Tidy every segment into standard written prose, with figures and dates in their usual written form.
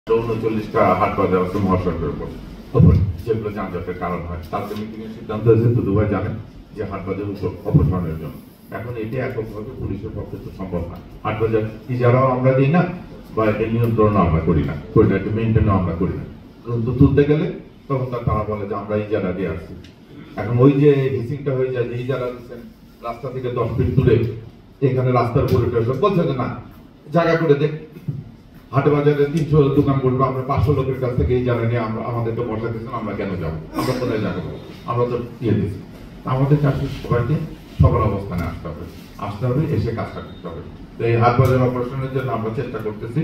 39টা হাট বাজার আছে মহাসড়কের উপর যেগুলো যানজটের কারণ হয়। তাদের মিটিংয়ের সিদ্ধান্ত হয়েছে দুবাই জানেন যে হাট বাজার অপসারণের জন্য। এখন এটি এককভাবে পুলিশের পক্ষে তো সম্ভব না। হাট বাজার ইজারাও আমরা দিই না বা এটা নিয়ন্ত্রণও আমরা করি না, এটা মেনটেনও আমরা করি না। কিন্তু তুলতে গেলে তখন তারা বলে যে আমরা ইজারা দিয়ে আসছি। এখন ওই যে হিসিংটা হয়ে যায় যে ইজারা দিচ্ছেন রাস্তা থেকে 10 ফিট দূরে, এখানে রাস্তার উপরে বলছে যে না জায়গা করে দেখ, হাটে বাজারে 300 দোকান বলবো, আমরা 500 লোকের কাছ থেকে এই জায়গা নিয়ে আমরা আমাদেরকে বসা দিচ্ছেন, আমরা কেন যাবো, আমরা কোথায় জায়গা পাবো, আমরা তো দিয়ে দিচ্ছি। আমাদের কাছে সবাইকে সবার অবস্থানে আসতে হবে, এসে কাজটা করতে হবে। তো এই হাট বাজার অপারেশনের জন্য আমরা চেষ্টা করতেছি।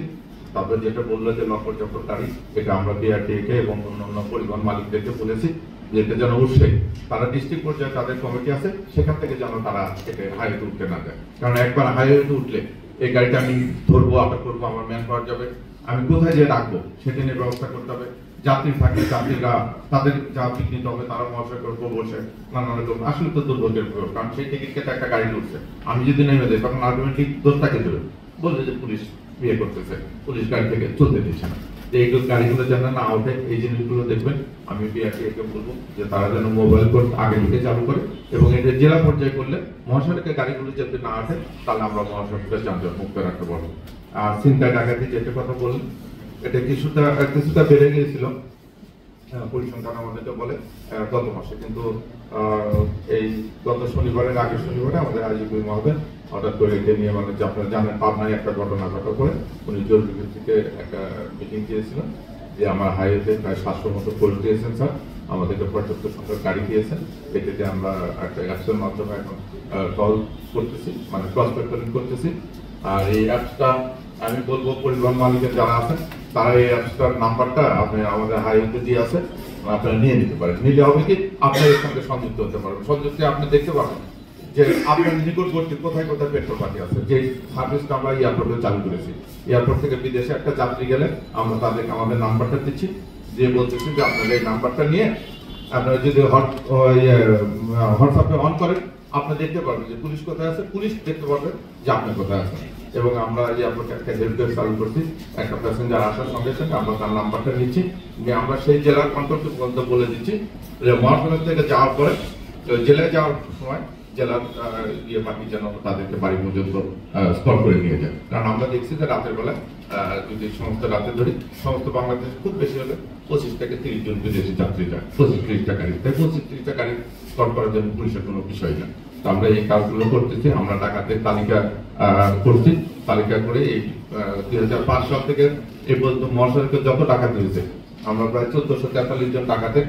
তারপরে যেটা বললো যে লক্ষ্যচক্রকারী, এটা আমরা বিআরটিএকে এবং অন্যান্য পরিবহন মালিকদেরকে বলেছি যে এটা যেন উঠছে, তারা ডিস্ট্রিক্ট পর্যায়ে তাদের কমিটি আছে, সেখান থেকে যেন তারা এটা হাইওয়েতে উঠতে না যায়। কারণ একবার হাইওয়েতে উঠলে এই গাড়িটা আমি ধরবো, আটক করবো, আমার ম্যান পাওয়ার যাবে, আমি কোথায় যে রাখবো সেটা নিয়ে ব্যবস্থা করতে হবে। যাত্রী থাকে, যাত্রীরা তাদের যা বিঘ্নিত হবে, তারা মহাশয় উপর বসে নানান রকম, আসলে তো দুর্ভোগের ব্যাপার। কারণ সেই টিকিট কেটে একটা গাড়ি উঠছে, আমি যদি নেমে যাই তখন আলটিমেটলি দোষটাকে দেবে, বলবে যে পুলিশ বিয়ে করতেছে, পুলিশ গাড়ি থেকে চলতে দিচ্ছে না। এইগুলো গাড়িগুলো যেন না ওঠে, এই জিনিসগুলো দেখবেন। আমি বিআরটিএকে বলবো যে তারা যেন মোবাইল কোড আগে থেকে চালু করে, এবং এটা জেলা পর্যায়ে করলে মহাসড়কে গাড়িগুলো যাতে না আসে, তাহলে আমরা মহাসড়কটা যানজট মুক্ত রাখতে পারবো। আর চিন্তা ডাকাতি যেটা কথা বললেন, এটা কিছুটা বেড়ে গিয়েছিল পরিসংখ্যান আমাদেরকে বলে গত মাসে, কিন্তু এই গত শনিবারের আগের শনিবারে আমাদের আইজিপি মহোদয় হঠাৎ করে এটা নিয়ে, মানে আপনারা জানেন পাবনায় একটা ঘটনা ঘটার পরে উনি জরুরি ভিত্তিতে একটা মিটিং দিয়েছিলেন যে আমার হাইওয়েতে প্রায় 700 মতো পোস্ট দিয়েছেন স্যার, আমাদেরকে পর্যাপ্ত সংখ্যক গাড়ি দিয়েছেন, এটাতে আমরা একটা অ্যাপসের মাধ্যমে এখন কল করতেছি, মানে ক্রস পেট্রোলিং করতেছি। আর এই অ্যাপসটা আমি বলবো পরিবহন মালিকের যারা আছেন তারা এই অ্যাপসটার নাম্বারটা আপনি আমাদের হাইওয়েতে দিয়ে আছে, আপনারা নিয়ে নিতে পারেন। নিলে হবে কি আপনার এর সঙ্গে সংযুক্ত হতে পারবেন, সংযুক্তে আপনি দেখতে পাবেন যে আপনার নিকটবর্তী কোথায় কোথায় পেট্রোল পাম্প আছে। যে সার্ভিসটা আমরা এয়ারপোর্টে চালু করেছি, এয়ারপোর্ট থেকে বিদেশে একটা যাত্রী গেলে আমরা তাদেরকে আমাদের নাম্বারটা দিচ্ছি, দিয়ে বলতেছি যে আপনার এই নাম্বারটা নিয়ে আপনারা যদি হোয়াটসঅ্যাপে অন করেন, আপনি দেখতে পারবেন যে পুলিশ কোথায় আছে, পুলিশ দেখতে পারবে যে আপনি কোথায় আছেন। এবং আমরা এয়ারপোর্টে একটা হেল্প ডেস্ক চালু করছি, একটা প্যাসেঞ্জার আসার সঙ্গে সঙ্গে আমরা তার নাম্বারটা নিচ্ছি, নিয়ে আমরা সেই জেলার কন্ট্রোল পর্যন্ত বলে দিচ্ছি যে মহাসড়ক থেকে যাওয়ার পরে জেলায় যাওয়ার সময় জেলার পার্টি যেন তাদেরকে বাড়ি পর্যন্ত স্টপ করে নিয়ে যায়। কারণ আমরা দেখছি যে রাতের বেলা যদি সমস্ত রাতে ধরি, সমস্ত বাংলাদেশ খুব বেশি হলে 25 থেকে 30 জন বিদেশি যাত্রী যায়, 25-30টা গাড়ি, তাই 25-30টা গাড়ি স্টপ করার জন্য পুলিশের কোনো বিষয় না। তো আমরা এই কাজগুলো করতেছি, আমরা ডাকাতের তালিকা করছি, তালিকা করে এই 2005 সাল থেকে এই পর্যন্ত মহাসড়কে যত ডাকাতি হয়েছে আমরা প্রায় 1443 জন ডাকাতের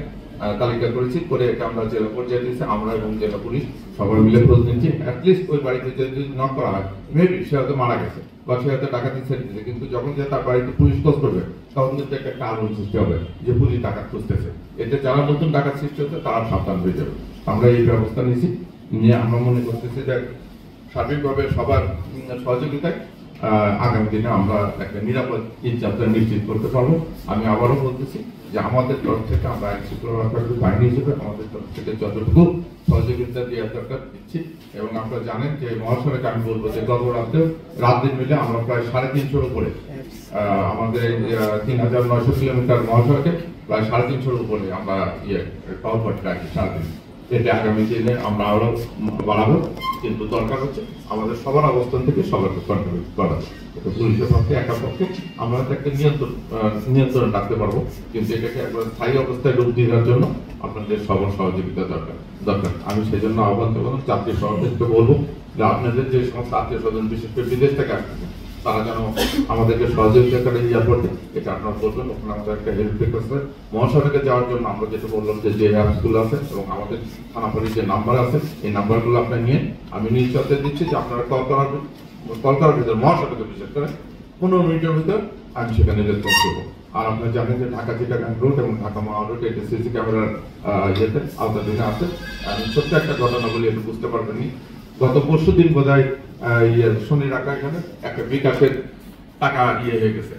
তালিকা করেছি, করে এটা আমরা জেলা পর্যায়ে দিয়েছি, আমরা এবং জেলা পুলিশ সবাই মিলে খোঁজ নিচ্ছি। অ্যাটলিস্ট ওই বাড়িতে যদি নক করা হয়, মেবি সে হয়তো মারা গেছে বা সে হয়তো ডাকাতি ছেড়ে দিয়েছে, কিন্তু যখন যে তার বাড়িতে পুলিশ খোঁজ করবে তখন কিন্তু একটা আলোড়ন সৃষ্টি হবে যে পুলিশ ডাকাত খুঁজতেছে। এতে যারা নতুন ডাকাত সৃষ্টি হচ্ছে তারা সাবধান হয়ে যাবে। আমরা এই ব্যবস্থা নিয়েছি, নিয়ে আমরা মনে করতেছি যে সার্বিকভাবে সবার সহযোগিতায় আগামী দিনে আমরা একটা নিরাপদ যাত্রা নিশ্চিত করতে পারবো। আমি আবারও বলতেছি যে আমাদের তরফ থেকে আমরা আইন শৃঙ্খলা রক্ষাকারী বাহিনী হিসেবে আমাদের তরফ থেকে যতটুকু সহযোগিতা দেওয়ার দরকার দিচ্ছি। এবং আপনারা জানেন যে মহাসড়কে আমি বলবো যে গত রাত দিন মিলে আমরা প্রায় 350-এর উপরে আমাদের 3900 কিলোমিটার মহাসড়কে প্রায় 350-এর উপরে আমরা টল করতে রাখি সারাদিন। এটা আগামী দিনে আমরা আরো বাড়াবো, কিন্তু দরকার হচ্ছে আমাদের সবার অবস্থান থেকে সবাইকে কন্ট্রোল করা। পুলিশের পক্ষে একা পক্ষে আমরা একটা নিয়ন্ত্রণ রাখতে পারবো, কিন্তু এটাকে একবার স্থায়ী অবস্থায় রূপ দেওয়ার জন্য আপনাদের সবার সহযোগিতা দরকার। আমি সেই জন্য আহ্বান করবো যাত্রী সহযোগিতা বলবো যে আপনাদের যে সমস্ত আত্মীয় স্বজন বিশেষ করে বিদেশ থেকে আসতেছে তারা যেন আমাদেরকে সহযোগিতা করে এয়ারপোর্টে, এটা আপনারা বলবেন। ওখানে আমাদের একটা হেল্প ডেস্ক আছে মহাসড়কে যাওয়ার জন্য, আমরা যেটা বললাম যে অ্যাপসগুলো আছে এবং আমাদের থানাপাড়ির যে নাম্বার আছে এই নাম্বারগুলো আপনার নিয়ে আমি নিশ্চয়তা দিচ্ছি যে আপনারা কল করার ভিতরে মহাসড়কে বিশেষ করে 15 মিনিটের ভিতর আমি সেখানে রেসপন্স করবো। আর আপনারা জানেন যে ঢাকা চিটাগাং রোড এবং ঢাকা মহা রোড এটা সিসি ক্যামেরার ইয়েতে আওতাধীনে আছে। আমি ছোট্ট একটা ঘটনা বলি, একটু বুঝতে পারবেন। গত পরশু দিন বোধহয় শনি রাখা এখানে একটা বিকাশের টাকা হয়ে গেছে,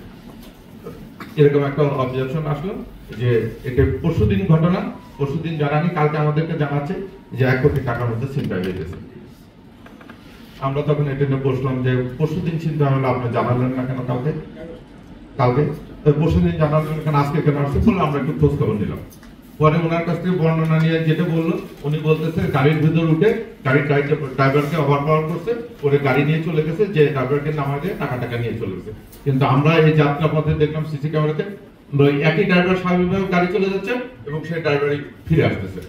এরকম একটা অবজারভেশন আসলো যে এটা পরশুদিন ঘটনা। পরশুদিন জানানি, কালকে আমাদেরকে জানাচ্ছে যে 1 কোটি টাকার মধ্যে ছিনতাই হয়ে গেছে। আমরা তখন এটা নিয়ে বসলাম যে পরশুদিন ছিনতাই হলো, আপনি জানালেন না কেন কালকে? বসে দিন জানালেন এখানে আজকে কেন আসছে বললে আমরা একটু খোঁজ খবর নিলাম। পরে ওনার কাছ থেকে বর্ণনা নিয়ে যেটা বললো, উনি বলতেছে গাড়ির ভিতর উঠে ড্রাইভারকে ওভারপাওয়ার করছে, ওরে গাড়ি নিয়ে চলে গেছে, যে ড্রাইভারকে নামা দিয়ে টাকা নিয়ে চলে গেছে। কিন্তু আমরা এই যাত্রা পথে দেখলাম সিসি ক্যামেরাতে একই ড্রাইভার স্বাভাবিকভাবে গাড়ি চলে যাচ্ছে এবং সেই ড্রাইভারই ফিরে আসতেছে।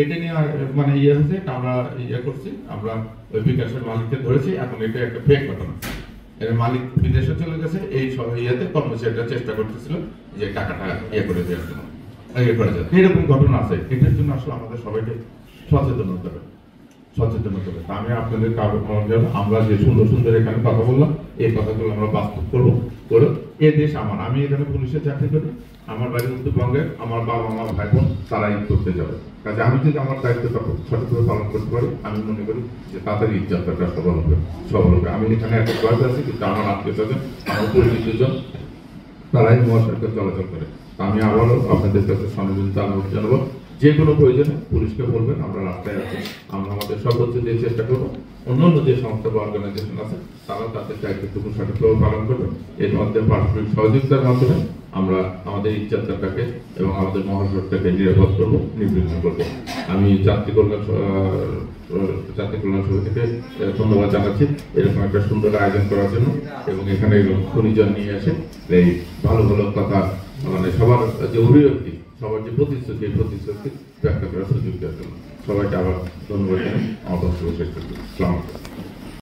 এটা নিয়ে মানে ইয়ে হয়েছে, আমরা ইয়ে করছি, আমরা ওই বিকাশের মালিককে ধরেছি। এখন এটা একটা ফেক ঘটনা, এর মালিক বিদেশে চলে গেছে। এই সব ইয়েতে কর্মচারীরা চেষ্টা করতেছিল যে টাকাটা ইয়ে করে দেওয়ার জন্য, এরকম ঘটনা আছে। এটার জন্য আসলে আমাদের সবাইকে সচেতন হতে হবে। আমি আপনাদের আমরা যে সুন্দর এখানে কথা বললাম, এই কথাগুলো আমরা বাস্তব করবো। এ দেশ আমার, আমি এখানে পুলিশে চাকরি করি, আমার বাড়ি উত্তরবঙ্গে, আমার বাবা আমার ভাই বোন তারা ঈদ করতে যাবে। কাজে আমি যদি আমার দায়িত্বটা সঠিকভাবে পালন করতে পারি, আমি মনে করি যে তাদের ঈদ যাত্রাটা সফল হবে। আমি এখানে একটা বয়স আছি, কিন্তু আমার আত্মীয় স্বজন, আমার পরিচিত জন তারাই মহাসড়কে চলাচল করে। আমি আবারও আপনাদের কাছে সহযোগিতা অনুরোধ জানাবো, যে কোনো প্রয়োজনে পুলিশকে বলবেন, আমরা রাস্তায় আছি, আমরা আমাদের সর্বোচ্চ দিয়ে চেষ্টা করবো। অন্যান্য যে সংস্থা বা অর্গানাইজেশন আছে তারা তাদের দায়িত্বটুকু সঠিকভাবে পালন করবে। এর মধ্যে পারস্পরিক সহযোগিতার মাধ্যমে আমরা আমাদের ইচ্ছাটাকে এবং আমাদের মহাসড়কটাকে নিরাপদ করবো, নির্বিঘ্ন করবো। আমি যাত্রী কল্যাণ সভা থেকে ধন্যবাদ জানাচ্ছি এরকম একটা সুন্দর আয়োজন করার জন্য, এবং এখানে খনিজন নিয়ে এসে এই ভালো কথা মানে সবার যে অভিব্যক্তি, সবার যে প্রতিশ্রুতি, এই প্রতিশ্রুতি ব্যক্ত করার সুযোগ দেওয়ার জন্য সবাইকে আবার ধন্যবাদ জানাই। আমার বক্তব্য শেষ করছি। আসসালামু আলাইকুম।